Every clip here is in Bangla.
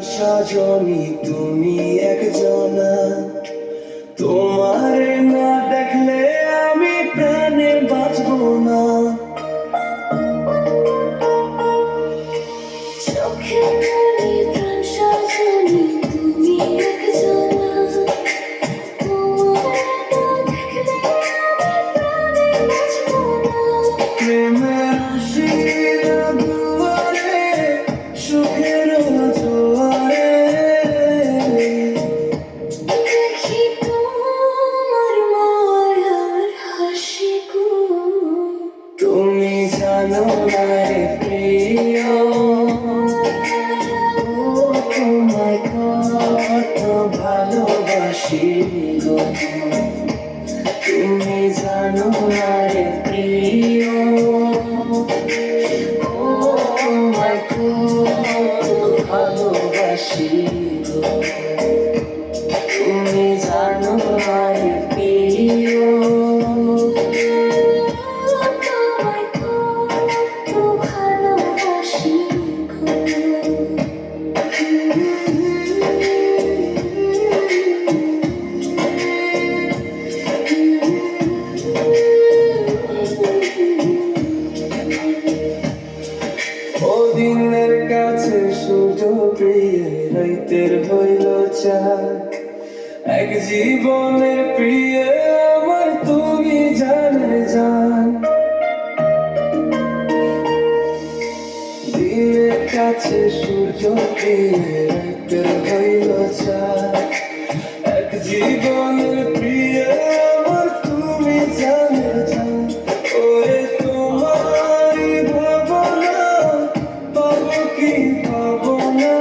সজনী তুমি একজনা, তোমারে না দেখলে আমি প্রাণে বাঁচব না। চোখে মনে প্রাণ সজনী তুমি একজনা, তোমারে না দেখলে আমি প্রাণে বাঁচব না। প্রেমের আশির দুয়ারে সুখের জোয়ারে দেখি তোমার মায়ার হাসি গো। তুমি জানো না রে প্রিয়, তোমায় কত ভালোবাসি গো। তুমি জানো না রে প্রিয়, তোমায় কত ভালোবাসি গো। তুমি জানো না রে প্রিয়, তোমায় কত ভালোবাসি গো। ও দিনের কাছে সূর্য প্রিয়, রাইতের হইল চাঁদ। এক জীবনের প্রিয় আমার তুমি জানে জান। দিনের কাছে সূর্য প্রিয়, রাইতের হইল চাঁদ। এক জীবনের প্রিয় আমার তুমি জানে জান। ওরে তোমারই ভাবনা পাবো কি পাবো না,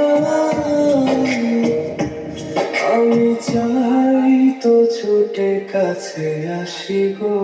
আমি চাই তো ছুটে কাছে আসি গো।